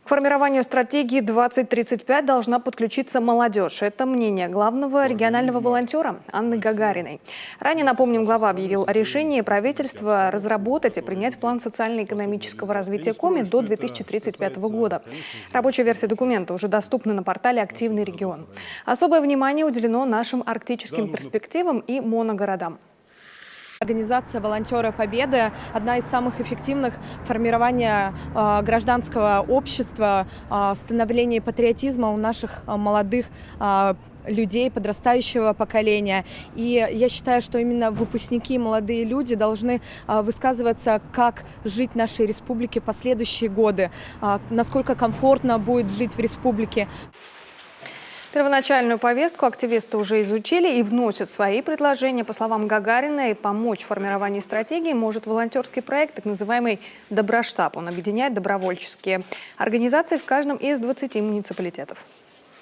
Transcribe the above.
К формированию стратегии 2035 должна подключиться молодежь. Это мнение главного регионального волонтера Анны Гагариной. Ранее, напомним, глава объявил о решении правительства разработать и принять план социально-экономического развития Коми до 2035 года. Рабочая версия документа уже доступна на портале «Активный регион». Особое внимание уделено нашим арктическим перспективам и моногородам. Организация «Волонтеры Победы» – одна из самых эффективных формирования гражданского общества, становления патриотизма у наших молодых людей, подрастающего поколения. И я считаю, что именно выпускники, молодые люди должны высказываться, как жить в нашей республике в последующие годы, насколько комфортно будет жить в республике. Первоначальную повестку активисты уже изучили и вносят свои предложения. По словам Гагариной, помочь в формировании стратегии может волонтерский проект, так называемый «Доброштаб». Он объединяет добровольческие организации в каждом из 20 муниципалитетов.